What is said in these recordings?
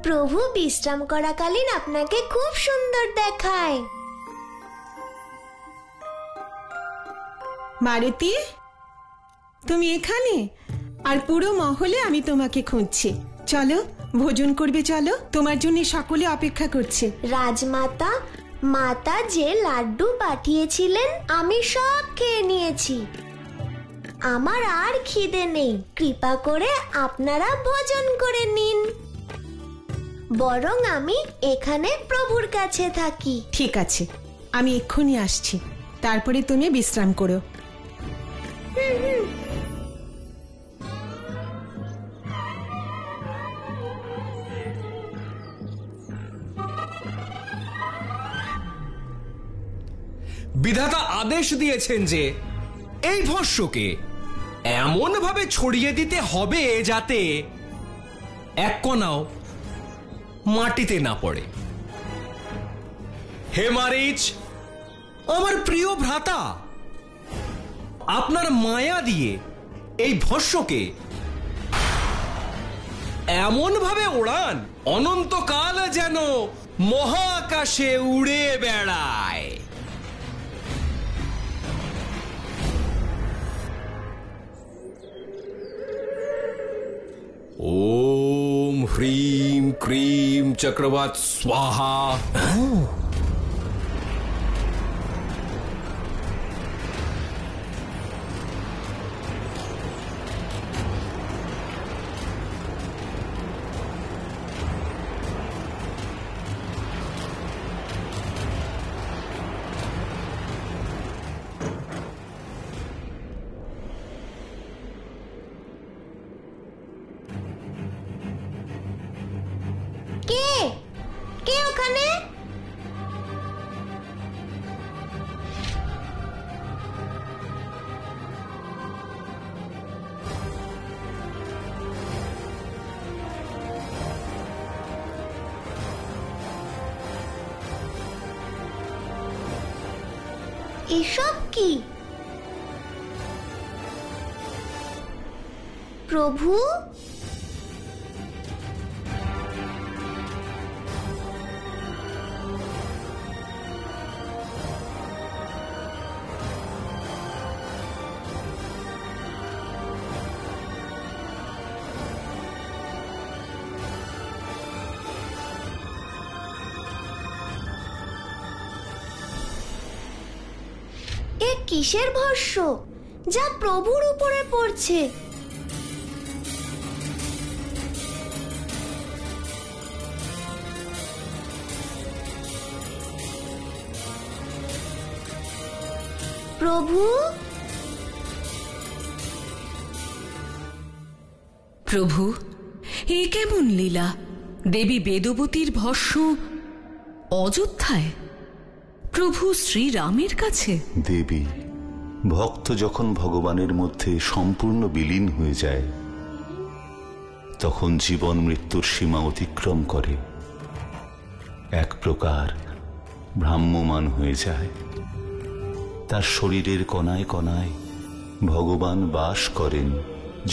প্রভু বিশ্রাম করাকালীন আপনাকে খুব সুন্দর দেখায়। মারুতি, তুমি এখানে? আর পুরো মহলে আমি তোমাকে খুঁজছি। চলো ভোজন করবে, চলো, তোমার জন্য সকলে অপেক্ষা করছে। রাজমাতা, মাতা যে লাড্ডু পাঠিয়েছিলেন আমি সব খেয়ে নিয়েছি। আমার আর খিদে নেই। কৃপা করে আপনারা ভোজন করে নিন। বরং আমি এখানে প্রভুর কাছে থাকি। ঠিক আছে, আমি এক্ষুনি আসছি, তারপরে তুমি বিশ্রাম করো। বিধাতা আদেশ দিয়েছেন যে এই ভস্মকে এমন ভাবে ছড়িয়ে দিতে হবে যাতে এক কণাও মাটিতে না পড়ে। হে মারিচ, আমার প্রিয় ভ্রাতা, আপনার মায়া দিয়ে এই ভস্মকে এমন ভাবে ওড়ান অনন্তকাল যেন মহাকাশে উড়ে বেড়ায়। ओम ह्रीं क्रीं चक्रवात स्वाहा। কে ওখানে? এসব কি? প্রভু, এ কিসের ভস্ম যা প্রভুর উপরে পড়ছে? প্রভু, প্রভু, এ কেমন লীলা? দেবী বেদবতীর ভস্ম অযোধ্যায়, প্রভু শ্রীরামের কাছে। দেবী, ভক্ত যখন ভগবানের মধ্যে সম্পূর্ণ বিলীন হয়ে যায় তখন জীবন মৃত্যুর সীমা অতিক্রম করে, এক প্রকার ভ্রাম্যমান হয়ে যায়। তার শরীরের কণায় কণায় ভগবান বাস করেন।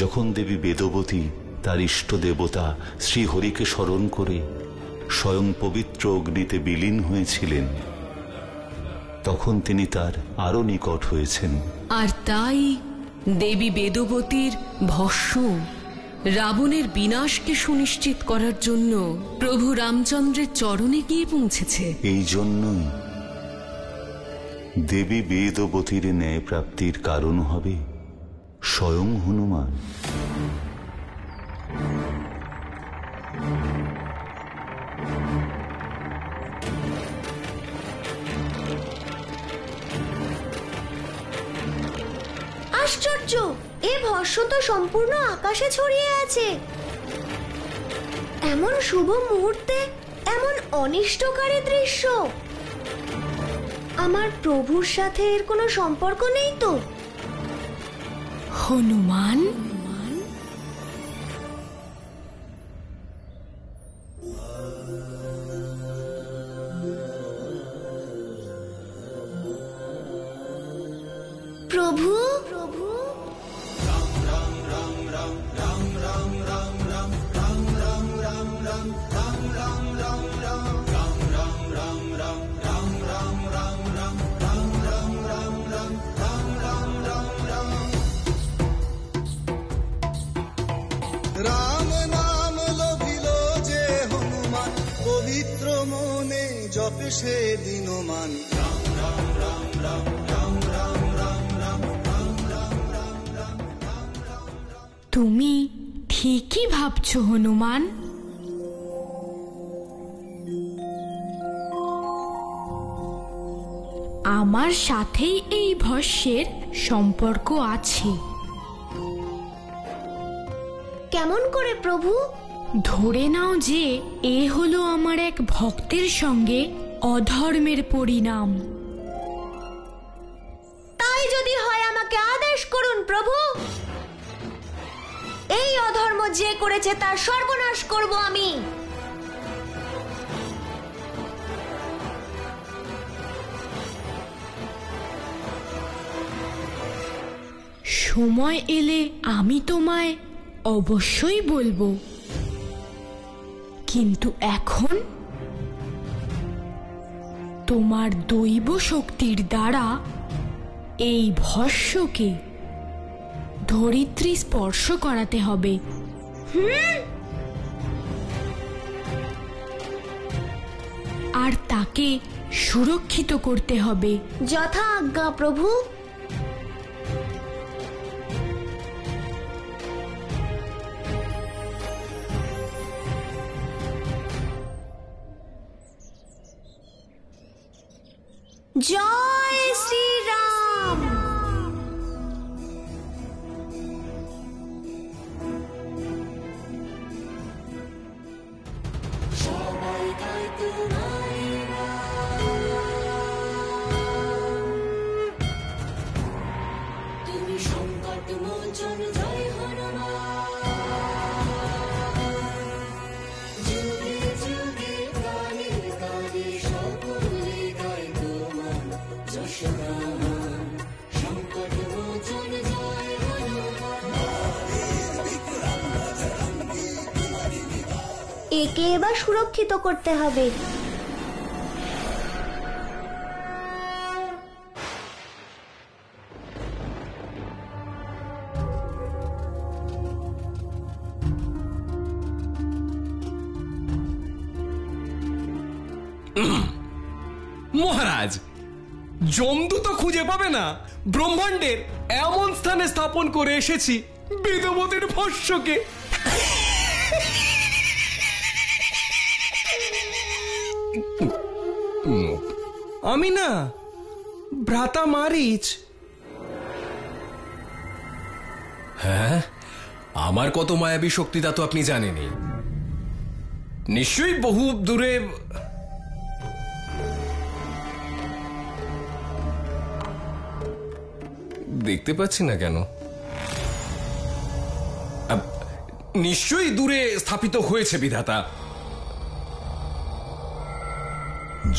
যখন দেবী বেদবতী তার ইষ্ট দেবতা শ্রীহরিকে স্মরণ করে স্বয়ং পবিত্র অগ্নিতে বিলীন হয়েছিলেন, তখন তিনি তার আরো নিকট হয়েছেন। আর তাই দেবী বেদবতীর ভস্ম রাবণের বিনাশকে সুনিশ্চিত করার জন্য প্রভু রামচন্দ্রের চরণে গিয়ে পৌঁছেছে। এই জন্যই দেবী বেদবতীর ন্যায় প্রাপ্তির কারণ হবে স্বয়ং হনুমান। আশ্চর্য, এ ভস্ম তো সম্পূর্ণ আকাশে ছড়িয়ে আছে। এমন শুভ মুহূর্তে এমন অনিষ্টকারী দৃশ্য। আমার প্রভুর সাথে এর কোনো সম্পর্ক নেই তো? হনুমান? প্রভু, রাম নাম লভিল যে হনুমান, পবিত্র মনে জপে সে দিনমান। রাম রাম রাম রাম রাম রাম রাম রাম রাম রাম রাম রাম রাম। তুমি ঠিকই ভাবছো হনুমান। আমার সাথেই এই ভস্যের সম্পর্ক আছে। কেমন করে প্রভু? ধরে নাও যে এ হলো আমার এক ভক্তের সঙ্গে অধর্মের পরিণাম। তাই যদি হয় আমাকে আদেশ করুন প্রভু। এই অধর্ম যে করেছে তার সর্বনাশ করব আমি। সময় এলে আমি তোমায় অবশ্যই বলবো, কিন্তু এখন তোমার দৈব শক্তির দ্বারা এই ভস্যকে ধরিত্রী স্পর্শ করাতে হবে। আর তাকে সুরক্ষিত করতে হবে। যথা আজ্ঞা প্রভু। জয় শ্রীরাম। তুমি সংকট মোচন জয় হনুমান, যুগে যুগে কালে কালে সকলে গায় তোমার যশগান। সংকট মোচন জয় হনুমান। একে এবার সুরক্ষিত করতে হবে। মহারাজ, জমদূত খুঁজে পাবে না। ব্রহ্মাণ্ডের এমন স্থানে স্থাপন করে এসেছি বেদবতীর ভস্যকে। আমি না, ভ্রাতা মারিচ। হ্যাঁ, আমার কত মায়াবী শক্তি তা তো আপনি জানেনই। নিশ্চয়ই বহু দূরে। দেখতে পাচ্ছি না কেন? নিশ্চয়ই দূরে স্থাপিত হয়েছে বিধাতা।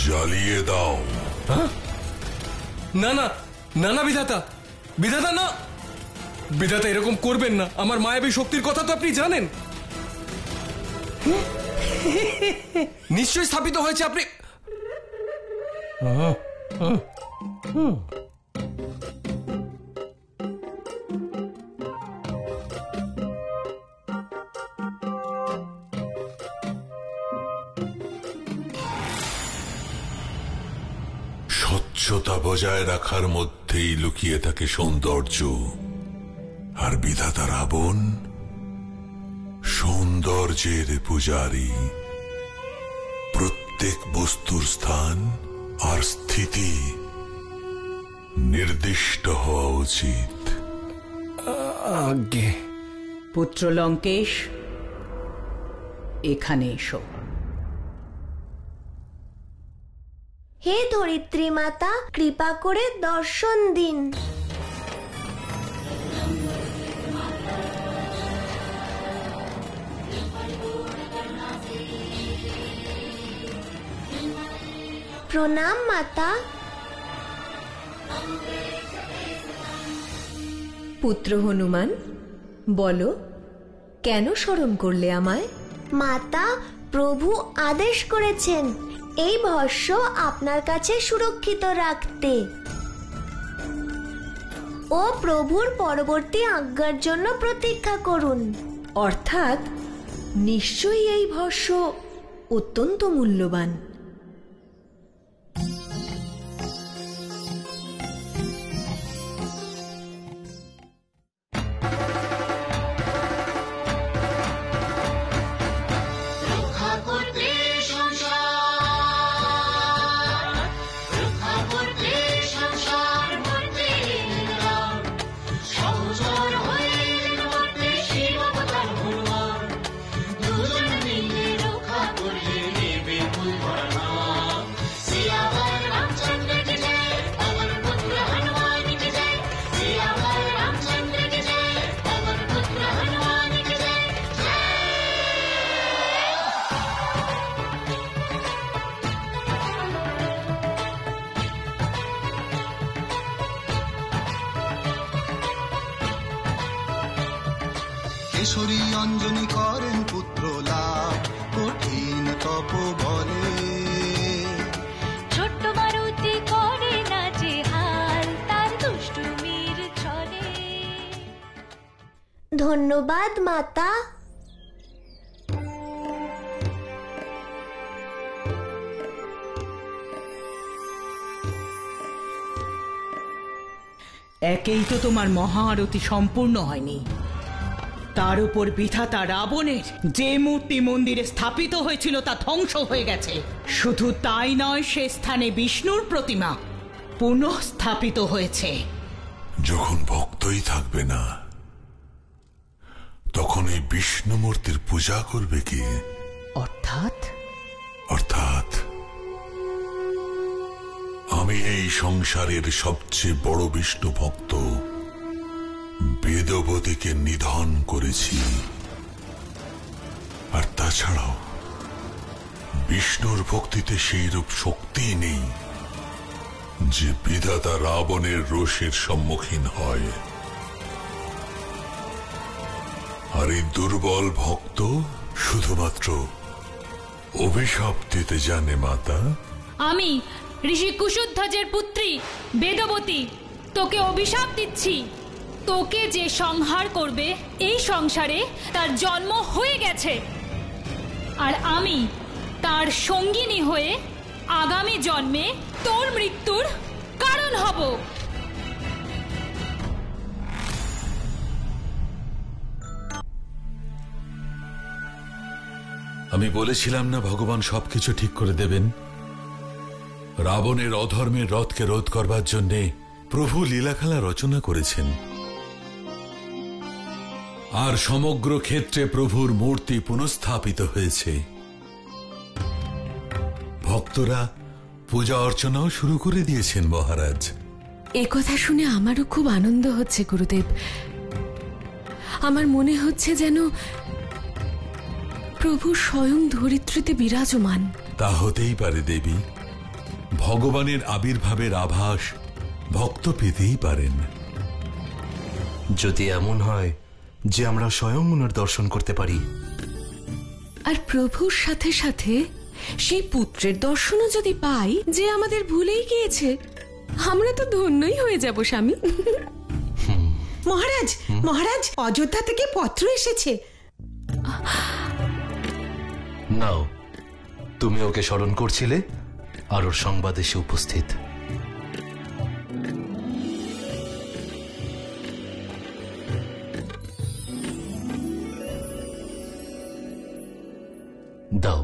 জ্বালিয়ে দাও। না না না না বিধাতা, বিধাতা না, বিধাতা এরকম করবেন না। আমার মায়াবী শক্তির কথা তো আপনি জানেন। নিশ্চয়ই স্থাপিত হয়েছে। আপনি স্বচ্ছতা বজায় রাখার মধ্যেই লুকিয়ে থাকে সৌন্দর্য। আর বিধাতা রাবণ সৌন্দর্যের পূজারী। প্রত্যেক বস্তুর স্থান আর স্থিতি নির্দিষ্ট হওয়া উচিত। আজ্ঞে। পুত্র লঙ্কেশ, এখানে এসো। হে ধরিত্রী মাতা, কৃপা করে দর্শন দিন। প্রণাম মাতা। পুত্র হনুমান, বলো কেন স্মরণ করলে আমায়? মাতা, প্রভু আদেশ করেছেন এই ভস্য আপনার কাছে সুরক্ষিত রাখতে ও প্রভুর পরবর্তী আজ্ঞার জন্য প্রতীক্ষা করুন। অর্থাৎ নিশ্চয়ই এই ভস্য অত্যন্ত মূল্যবান। কেশরী অঞ্জনী করেন পুত্র লাভ কঠিন তপবলে, ছোট্ট মারুতি করে না যে হাল তার দুষ্টুমির ছলে। ধন্যবাদ মাতা। একেই তো তোমার মহা আরতি সম্পূর্ণ হয়নি, তার উপর বিধাতা রাবণের যে মূর্তি মন্দিরে স্থাপিত হয়েছিল তা ধ্বংস হয়ে গেছে। শুধু তাই নয়, সে স্থানে বিষ্ণুর প্রতিমা পুনঃ স্থাপিত হয়েছে। যখন ভক্তই থাকবে না তখন এই বিষ্ণু মূর্তির পূজা করবে কি? অর্থাৎ আমি এই সংসারের সবচেয়ে বড় বিষ্ণু ভক্ত বেদবতীকে নিধন করেছি। আর তাছাড়াও বিষ্ণুর ভক্তিতে সেইরূপ শক্তি নেই যে বিধাতা রাবণের রোষের সম্মুখীন হয়। আর এই দুর্বল ভক্ত শুধুমাত্র অভিশাপ দিতে জানে মাতা। আমি ঋষি কুশধ্বজের পুত্রী বেদবতী তোকে অভিশাপ দিচ্ছি। তোকে যে সংহার করবে এই সংসারে তার জন্ম হয়ে গেছে, আর আমি তার সঙ্গিনী হয়ে আগামী জন্মে তোর মৃত্যুর কারণ হব। আমি বলেছিলাম না ভগবান সবকিছু ঠিক করে দেবেন। রাবণের অধর্মের রথকে রোধ করবার জন্য প্রভু লীলাখেলা রচনা করেছেন, আর সমগ্র ক্ষেত্রে প্রভুর মূর্তি পুনঃস্থাপিত হয়েছে। ভক্তরা পূজা অর্চনাও শুরু করে দিয়েছেন মহারাজ। এ কথা শুনে আমারও খুব আনন্দ হচ্ছে গুরুদেব। আমার মনে হচ্ছে যেন প্রভু স্বয়ং ধরিত্রীতে বিরাজমান। তা হতেই পারে দেবী, ভগবানের আবির্ভাবের আভাস ভক্ত পেতেই পারেন। যদি এমন হয় যে আমরা স্বয়ং ওনার দর্শন করতে পারি, আর প্রভুর সাথে সাথে সেই পুত্রের দর্শনও যদি পাই যে আমাদের ভুলেই গিয়েছে, আমরা তো ধন্যই হয়ে যাব স্বামী। মহারাজ, মহারাজ, অযোধ্যা থেকে পত্র এসেছে। নাও, তুমি ওকে স্মরণ করছিলে আর ওর সংবাদ এসে উপস্থিত। দাও।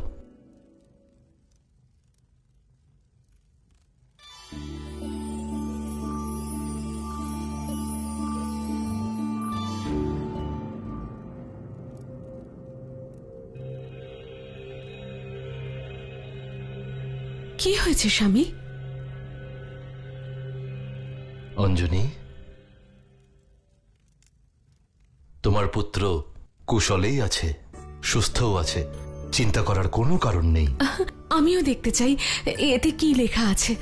কি হয়েছে স্বামী? অঞ্জনী, তোমার পুত্র কুশলেই আছে, সুস্থও আছে, চিন্তা করার কোনো কারণ নেই। আমিও দেখতে চাই এতে কি লেখা আছে।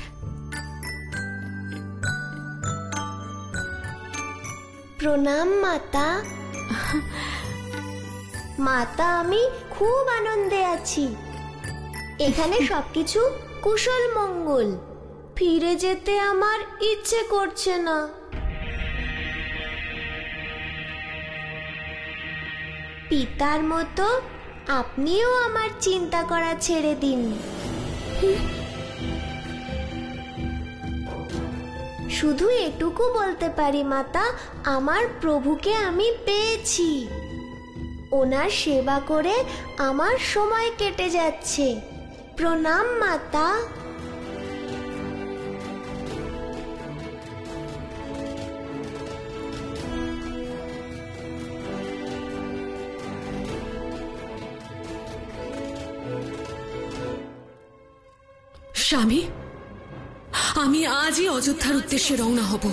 প্রণাম মাতা। মাতা, আমি খুব আনন্দে আছি। এখানে সবকিছু কুশল মঙ্গল। ফিরে যেতে আমার ইচ্ছে করছে না। পিতার মতো আপনিও আমার চিন্তা করা ছেড়ে দিন। শুধু এটুকু বলতে পারি মাতা, আমার প্রভুকে আমি পেয়েছি। ওনার সেবা করে আমার সময় কেটে যাচ্ছে। প্রণাম মাতা। স্বামী, আমি আজই অযোধ্যার উদ্দেশ্যে রওনা হব।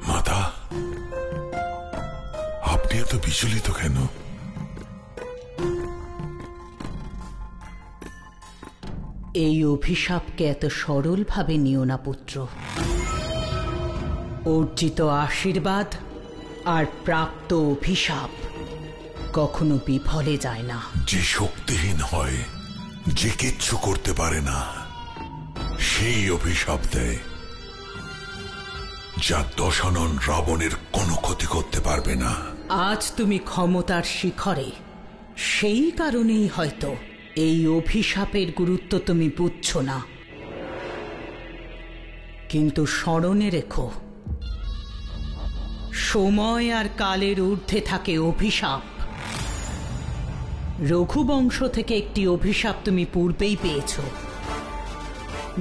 মাতা, আপনি এত বিচলিত কেন? এই অভিশাপকে এত সরলভাবে নিও না পুত্র। অর্জিত আশীর্বাদ আর প্রাপ্ত অভিশাপ কখনো বিফলে যায় না। যে শক্তিহীন হয়, যে কিচ্ছু করতে পারে না, সেই অভিশাপ দেয়। যা দশানন রাবণের কোনো ক্ষতি করতে পারবে না। আজ তুমি ক্ষমতার শিখরে, সেই কারণেই হয়তো এই অভিশাপের গুরুত্ব তুমি বুঝছ না। কিন্তু স্মরণে রেখো, সময় আর কালের ঊর্ধ্বে থাকে অভিশাপ। রঘুবংশ থেকে একটি অভিশাপ তুমি পূর্বেই পেয়েছ,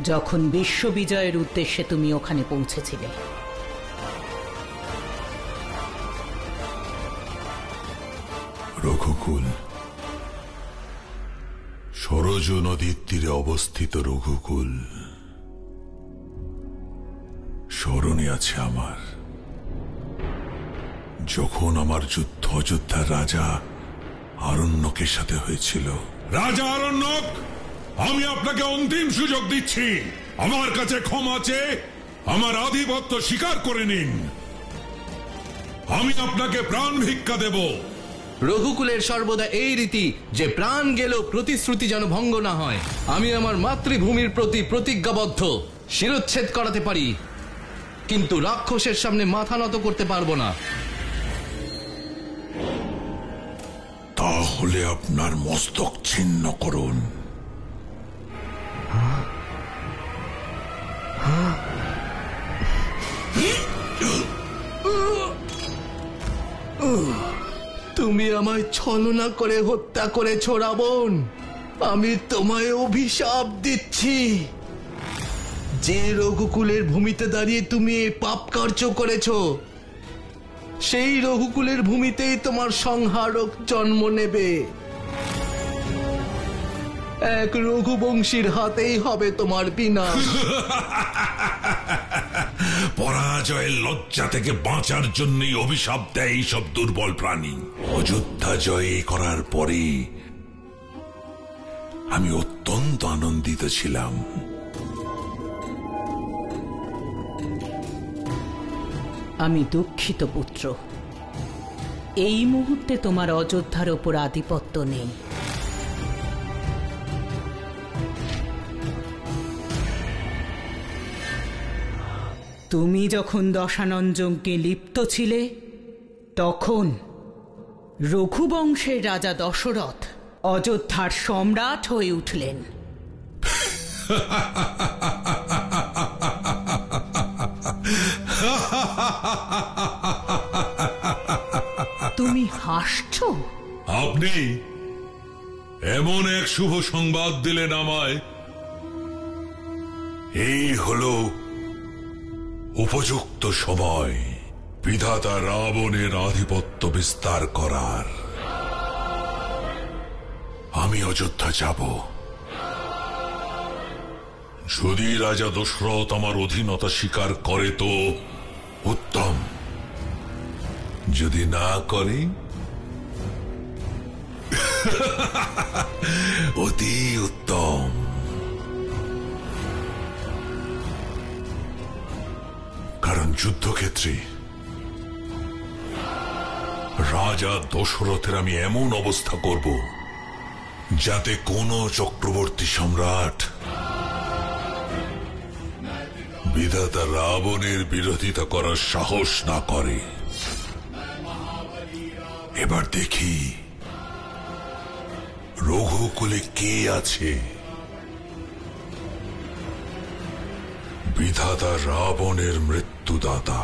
যখন বিশ্ববিজয়ের উদ্দেশ্যে তুমি ওখানে পৌঁছেছিলে। রঘুকুল, সরজ নদীর তীরে অবস্থিত রঘুকুল স্মরণে আছে আমার। যখন আমার যুদ্ধ অযোধ্যার রাজা আরণ্যকের সাথে হয়েছিল। রাজা আরণ্যক, আমি আপনাকে অন্তিম সুযোগ দিচ্ছি। আমার কাছে ক্ষমা চেয়ে আমার আধিপত্য স্বীকার করে নিন। আমি আপনাকে প্রাণ ভিক্ষা দেব। রঘুকুলের সর্বদা এই রীতি যে প্রাণ গেলেও প্রতিশ্রুতি যেন ভঙ্গ না হয়। আমি আমার মাতৃভূমির প্রতি প্রতিজ্ঞাবদ্ধ। শিরচ্ছেদ করাতে পারি, কিন্তু রাক্ষসের সামনে মাথা নত করতে পারবো না। তাহলে আপনার মস্তক ছিন্ন করুন। তুমি আমায় ছলনা করে হত্যা করেছো রাবণ। আমি তোমায় অভিশাপ দিচ্ছি। যে রঘুকুলের ভূমিতে দাঁড়িয়ে তুমি এই পাপ কার্য করেছো, সেই রঘুকুলের ভূমিতেই তোমার সংহারক জন্ম নেবে। এক রঘুবংশীর হাতেই হবে তোমার বিনাশ। পরাজয়ের লজ্জা থেকে বাঁচার জন্যই অভিশাপ দেয় এইসব দুর্বল প্রাণী। অযোধ্যা জয় করার পরে আমি অত্যন্ত আনন্দিত ছিলাম। আমি দুঃখিত পুত্র, এই মুহূর্তে তোমার অযোধ্যার ওপর আধিপত্য নেই। তুমি যখন দশানন যজ্ঞে লিপ্ত ছিলে, তখন রঘুবংশের রাজা দশরথ অযোধ্যার সম্রাট হয়ে উঠলেন। তুমি হাসছো? আপনি এমন এক শুভ সংবাদ দিলেন আমায়। এই হলো উপযুক্ত সময় বিধাতা রাবণের আধিপত্য বিস্তার করার। আমি অযোধ্যা যাব। যদি রাজা দশরথ আমার অধীনতা স্বীকার করে তো উত্তম, যদি না করে অতি উত্তম। কারণ যুদ্ধক্ষেত্রে রাজা দশরথের আমি এমন অবস্থা করব যাতে কোনো চক্রবর্তী সম্রাট বিধাতা রাবণের বিরোধিতা করার সাহস না করে। এবার দেখি রঘুকুলে কে আছে বিধাতা রাবণের মৃত্যুদাতা।